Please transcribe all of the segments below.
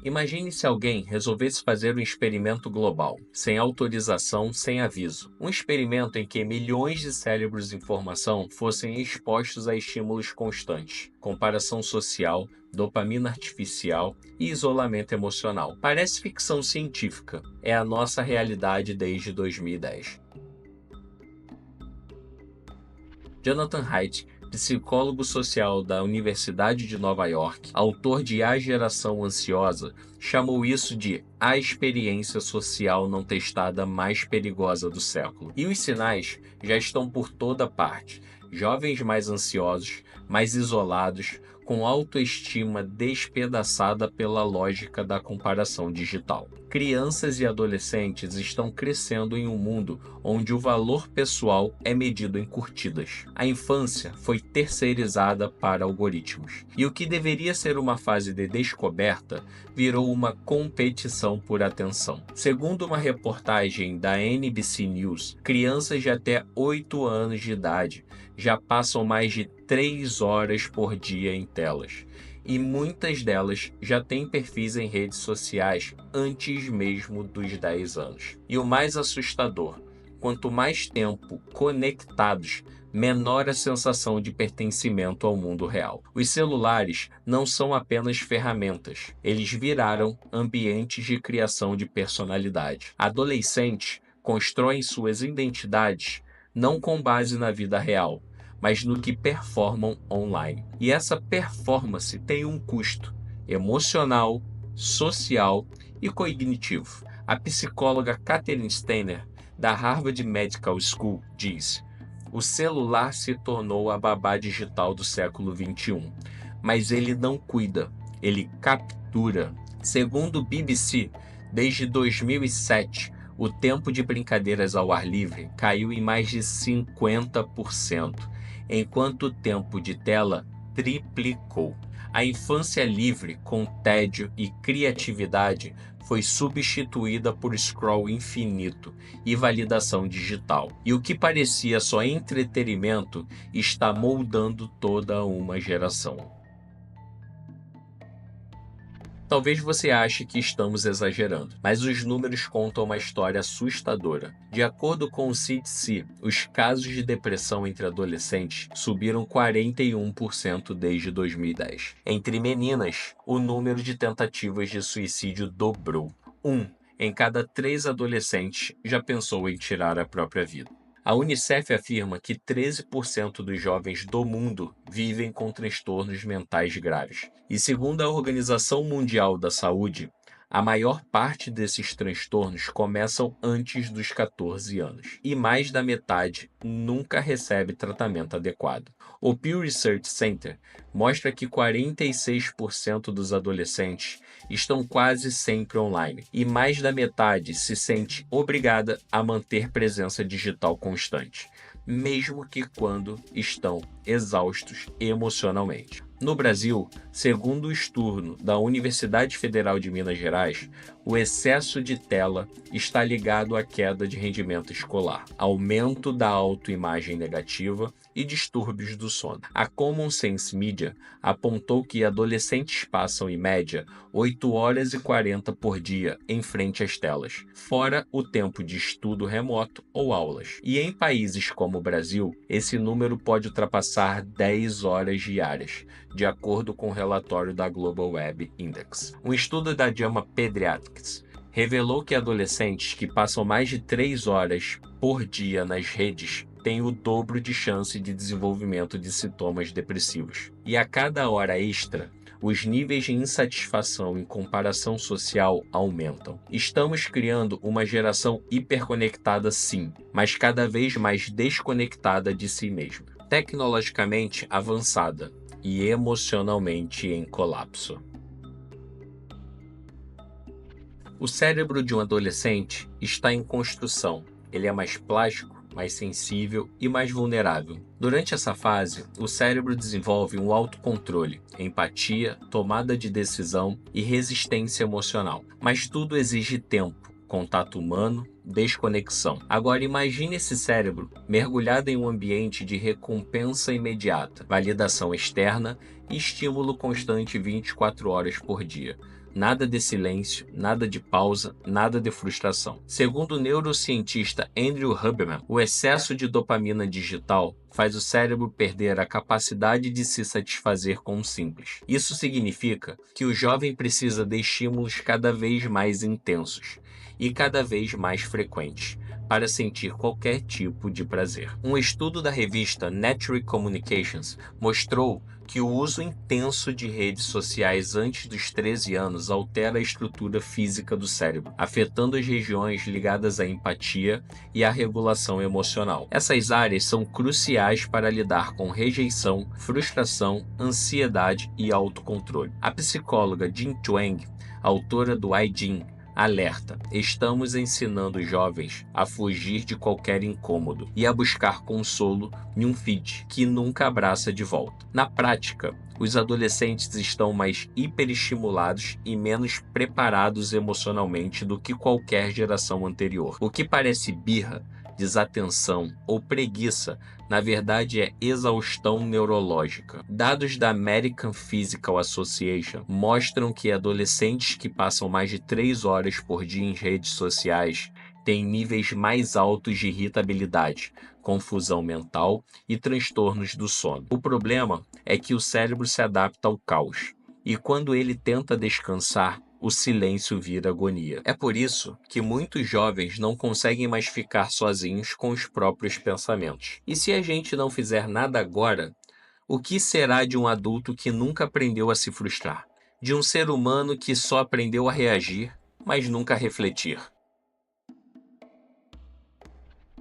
Imagine se alguém resolvesse fazer um experimento global, sem autorização, sem aviso. Um experimento em que milhões de cérebros em formação fossem expostos a estímulos constantes, comparação social, dopamina artificial e isolamento emocional. Parece ficção científica, é a nossa realidade desde 2010. Jonathan Haidt, psicólogo social da Universidade de Nova York, autor de A Geração Ansiosa, chamou isso de a experiência social não testada mais perigosa do século. E os sinais já estão por toda parte. Jovens mais ansiosos, mais isolados, com autoestima despedaçada pela lógica da comparação digital. Crianças e adolescentes estão crescendo em um mundo onde o valor pessoal é medido em curtidas. A infância foi terceirizada para algoritmos. E o que deveria ser uma fase de descoberta virou uma competição por atenção. Segundo uma reportagem da NBC News, crianças de até 8 anos de idade já passam mais de 3 horas por dia em telas. E muitas delas já têm perfis em redes sociais antes mesmo dos 10 anos. E o mais assustador, quanto mais tempo conectados, menor a sensação de pertencimento ao mundo real. Os celulares não são apenas ferramentas, eles viraram ambientes de criação de personalidade. Adolescentes constroem suas identidades não com base na vida real, mas no que performam online. E essa performance tem um custo emocional, social e cognitivo. A psicóloga Catherine Steiner, da Harvard Medical School, diz: o celular se tornou a babá digital do século XXI, mas ele não cuida, ele captura. Segundo o BBC, desde 2007, o tempo de brincadeiras ao ar livre caiu em mais de 50%, enquanto o tempo de tela triplicou. A infância livre, com tédio e criatividade, foi substituída por scroll infinito e validação digital. E o que parecia só entretenimento está moldando toda uma geração. Talvez você ache que estamos exagerando, mas os números contam uma história assustadora. De acordo com o CDC, os casos de depressão entre adolescentes subiram 41% desde 2010. Entre meninas, o número de tentativas de suicídio dobrou. 1 em cada 3 adolescentes já pensou em tirar a própria vida. A Unicef afirma que 13% dos jovens do mundo vivem com transtornos mentais graves. E segundo a Organização Mundial da Saúde, a maior parte desses transtornos começam antes dos 14 anos. E mais da metade nunca recebe tratamento adequado. O Pew Research Center mostra que 46% dos adolescentes estão quase sempre online. E mais da metade se sente obrigada a manter presença digital constante, mesmo que quando estão exaustos emocionalmente. No Brasil, segundo o estudo da Universidade Federal de Minas Gerais, o excesso de tela está ligado à queda de rendimento escolar, aumento da autoimagem negativa e distúrbios do sono. A Common Sense Media apontou que adolescentes passam, em média, 8 horas e 40 por dia em frente às telas, fora o tempo de estudo remoto ou aulas. E em países como o Brasil, esse número pode ultrapassar 10 horas diárias, de acordo com o relatório da Global Web Index. Um estudo da JAMA Pediatrics revelou que adolescentes que passam mais de 3 horas por dia nas redes têm o dobro de chance de desenvolvimento de sintomas depressivos. E a cada hora extra, os níveis de insatisfação e comparação social aumentam. Estamos criando uma geração hiperconectada, sim, mas cada vez mais desconectada de si mesma, tecnologicamente avançada e emocionalmente em colapso. O cérebro de um adolescente está em construção. Ele é mais plástico, mais sensível e mais vulnerável. Durante essa fase, o cérebro desenvolve um autocontrole, empatia, tomada de decisão e resistência emocional. Mas tudo exige tempo, contato humano, desconexão. Agora imagine esse cérebro mergulhado em um ambiente de recompensa imediata, validação externa e estímulo constante 24 horas por dia. Nada de silêncio, nada de pausa, nada de frustração. Segundo o neurocientista Andrew Huberman, o excesso de dopamina digital faz o cérebro perder a capacidade de se satisfazer com o simples. Isso significa que o jovem precisa de estímulos cada vez mais intensos e cada vez mais frequentes para sentir qualquer tipo de prazer. Um estudo da revista Nature Communications mostrou que o uso intenso de redes sociais antes dos 13 anos altera a estrutura física do cérebro, afetando as regiões ligadas à empatia e à regulação emocional. Essas áreas são cruciais para lidar com rejeição, frustração, ansiedade e autocontrole. A psicóloga Jean Twenge, autora do I, Ching, alerta: estamos ensinando os jovens a fugir de qualquer incômodo e a buscar consolo em um feed que nunca abraça de volta. Na prática, os adolescentes estão mais hiperestimulados e menos preparados emocionalmente do que qualquer geração anterior. O que parece birra, desatenção ou preguiça, na verdade é exaustão neurológica. Dados da American Physical Association mostram que adolescentes que passam mais de 3 horas por dia em redes sociais têm níveis mais altos de irritabilidade, confusão mental e transtornos do sono. O problema é que o cérebro se adapta ao caos, e quando ele tenta descansar, o silêncio vira agonia. É por isso que muitos jovens não conseguem mais ficar sozinhos com os próprios pensamentos. E se a gente não fizer nada agora, o que será de um adulto que nunca aprendeu a se frustrar? De um ser humano que só aprendeu a reagir, mas nunca a refletir?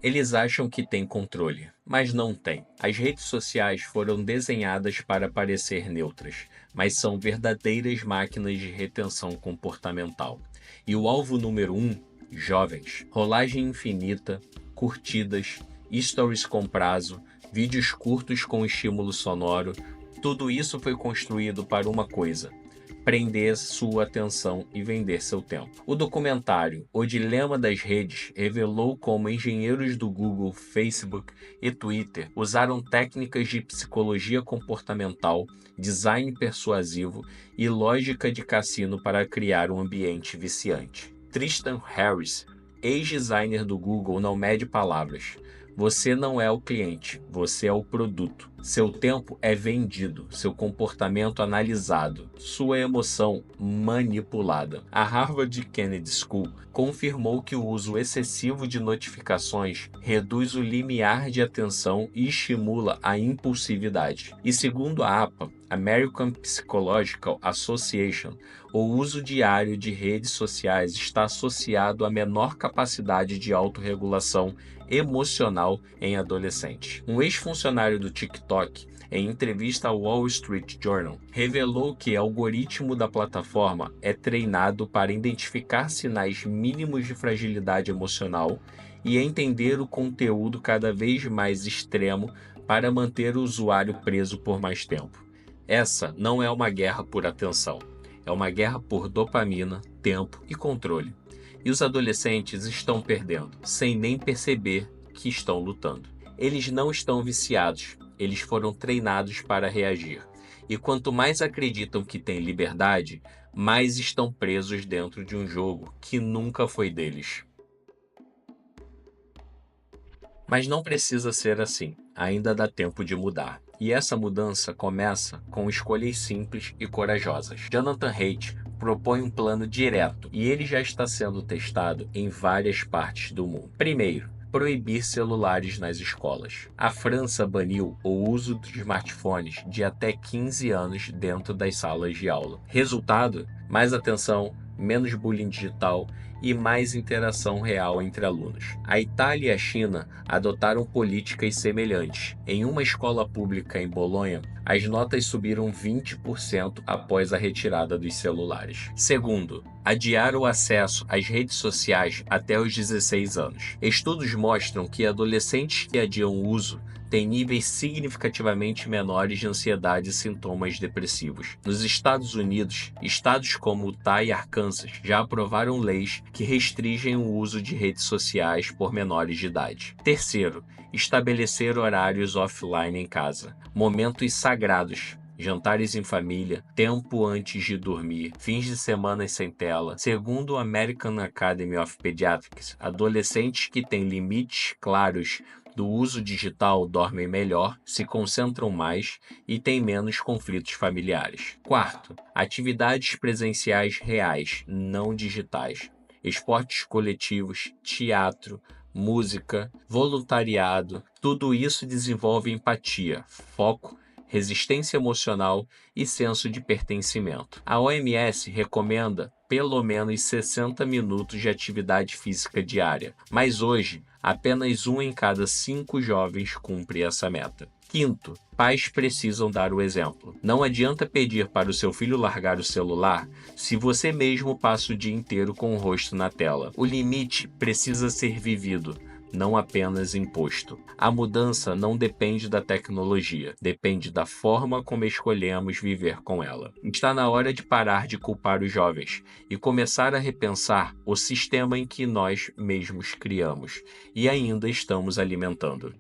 Eles acham que têm controle, mas não têm. As redes sociais foram desenhadas para parecer neutras, mas são verdadeiras máquinas de retenção comportamental. E o alvo número 1, jovens. Rolagem infinita, curtidas, stories com prazo, vídeos curtos com estímulo sonoro, tudo isso foi construído para uma coisa: prender sua atenção e vender seu tempo. O documentário O Dilema das Redes revelou como engenheiros do Google, Facebook e Twitter usaram técnicas de psicologia comportamental, design persuasivo e lógica de cassino para criar um ambiente viciante. Tristan Harris, ex-designer do Google, não mede palavras. Você não é o cliente, você é o produto. Seu tempo é vendido, seu comportamento analisado, sua emoção manipulada. A Harvard Kennedy School confirmou que o uso excessivo de notificações reduz o limiar de atenção e estimula a impulsividade. E segundo a APA, American Psychological Association, o uso diário de redes sociais está associado a menor capacidade de autorregulação emocional em adolescentes. Um ex-funcionário do TikTok, em entrevista ao Wall Street Journal, revelou que o algoritmo da plataforma é treinado para identificar sinais mínimos de fragilidade emocional e entender o conteúdo cada vez mais extremo para manter o usuário preso por mais tempo. Essa não é uma guerra por atenção, é uma guerra por dopamina, tempo e controle. E os adolescentes estão perdendo, sem nem perceber que estão lutando. Eles não estão viciados, eles foram treinados para reagir. E quanto mais acreditam que têm liberdade, mais estão presos dentro de um jogo que nunca foi deles. Mas não precisa ser assim, ainda dá tempo de mudar. E essa mudança começa com escolhas simples e corajosas. Jonathan Haidt propõe um plano direto e ele já está sendo testado em várias partes do mundo. Primeiro, proibir celulares nas escolas. A França baniu o uso de smartphones de até 15 anos dentro das salas de aula. Resultado: mais atenção, menos bullying digital e mais interação real entre alunos. A Itália e a China adotaram políticas semelhantes. Em uma escola pública em Bolonha, as notas subiram 20% após a retirada dos celulares. Segundo, adiar o acesso às redes sociais até os 16 anos. Estudos mostram que adolescentes que adiam o uso têm níveis significativamente menores de ansiedade e sintomas depressivos. Nos Estados Unidos, estados como Utah e Arkansas já aprovaram leis que restringem o uso de redes sociais por menores de idade. Terceiro, estabelecer horários offline em casa, momentos sagrados. jantares em família, tempo antes de dormir, fins de semana sem tela. Segundo o American Academy of Pediatrics, adolescentes que têm limites claros do uso digital dormem melhor, se concentram mais e têm menos conflitos familiares. Quarto, atividades presenciais reais, não digitais. Esportes coletivos, teatro, música, voluntariado, tudo isso desenvolve empatia, foco, resistência emocional e senso de pertencimento. A OMS recomenda pelo menos 60 minutos de atividade física diária, mas hoje apenas 1 em cada 5 jovens cumpre essa meta. Quinto, pais precisam dar o exemplo. Não adianta pedir para o seu filho largar o celular se você mesmo passa o dia inteiro com o rosto na tela. O limite precisa ser vivido, não apenas imposto. A mudança não depende da tecnologia, depende da forma como escolhemos viver com ela. Está na hora de parar de culpar os jovens e começar a repensar o sistema em que nós mesmos criamos e ainda estamos alimentando.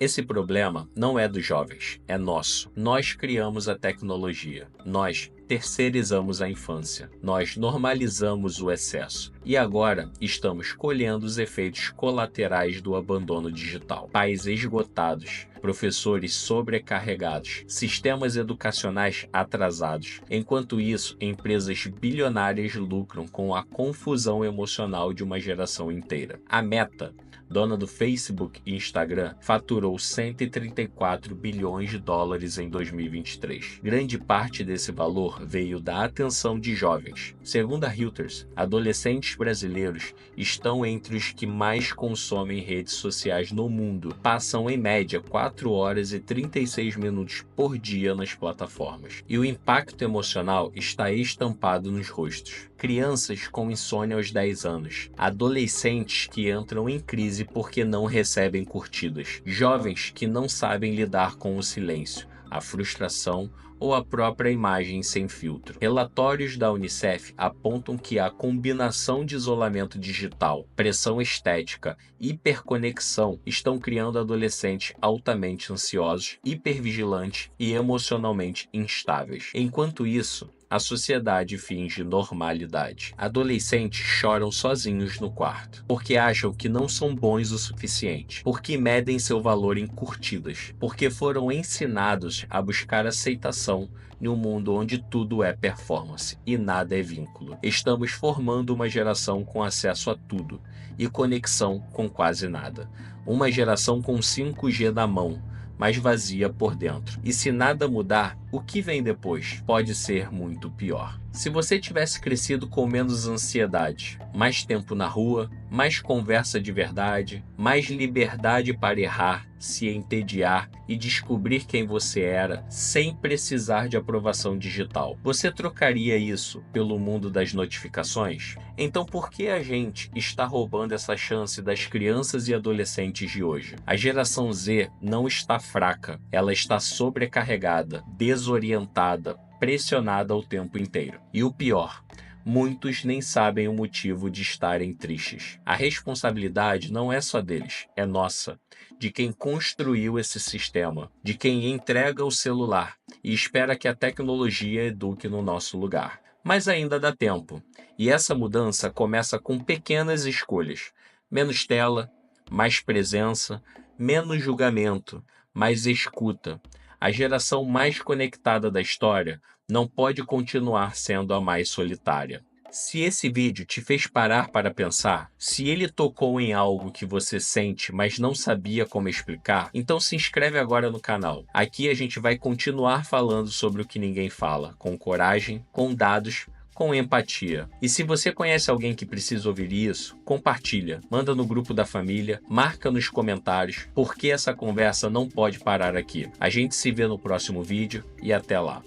Esse problema não é dos jovens, é nosso. Nós criamos a tecnologia, nós terceirizamos a infância, nós normalizamos o excesso e agora estamos colhendo os efeitos colaterais do abandono digital. Pais esgotados, professores sobrecarregados, sistemas educacionais atrasados. Enquanto isso, empresas bilionárias lucram com a confusão emocional de uma geração inteira. A Meta, dona do Facebook e Instagram, faturou 134 bilhões de dólares em 2023. Grande parte desse valor veio da atenção de jovens. Segundo a Reuters, adolescentes brasileiros estão entre os que mais consomem redes sociais no mundo. Passam em média 4 horas e 36 minutos por dia nas plataformas. E o impacto emocional está estampado nos rostos. Crianças com insônia aos 10 anos, adolescentes que entram em crise porque não recebem curtidas, jovens que não sabem lidar com o silêncio, a frustração ou a própria imagem sem filtro. Relatórios da Unicef apontam que a combinação de isolamento digital, pressão estética e hiperconexão estão criando adolescentes altamente ansiosos, hipervigilantes e emocionalmente instáveis. Enquanto isso, a sociedade finge normalidade. Adolescentes choram sozinhos no quarto, porque acham que não são bons o suficiente, porque medem seu valor em curtidas, porque foram ensinados a buscar aceitação em um mundo onde tudo é performance e nada é vínculo. Estamos formando uma geração com acesso a tudo e conexão com quase nada. Uma geração com 5G na mão, mas vazia por dentro. E se nada mudar, o que vem depois pode ser muito pior. Se você tivesse crescido com menos ansiedade, mais tempo na rua, mais conversa de verdade, mais liberdade para errar, se entediar e descobrir quem você era, sem precisar de aprovação digital, você trocaria isso pelo mundo das notificações? Então por que a gente está roubando essa chance das crianças e adolescentes de hoje? A geração Z não está fraca, ela está sobrecarregada, desorientada, pressionada o tempo inteiro. E o pior, muitos nem sabem o motivo de estarem tristes. A responsabilidade não é só deles, é nossa, de quem construiu esse sistema, de quem entrega o celular e espera que a tecnologia eduque no nosso lugar. Mas ainda dá tempo, e essa mudança começa com pequenas escolhas: menos tela, mais presença, menos julgamento, mais escuta. A geração mais conectada da história não pode continuar sendo a mais solitária. Se esse vídeo te fez parar para pensar, se ele tocou em algo que você sente, mas não sabia como explicar, então se inscreve agora no canal. Aqui a gente vai continuar falando sobre o que ninguém fala, com coragem, com dados, com empatia. E se você conhece alguém que precisa ouvir isso, compartilha, manda no grupo da família, marca nos comentários, porque essa conversa não pode parar aqui. A gente se vê no próximo vídeo e até lá.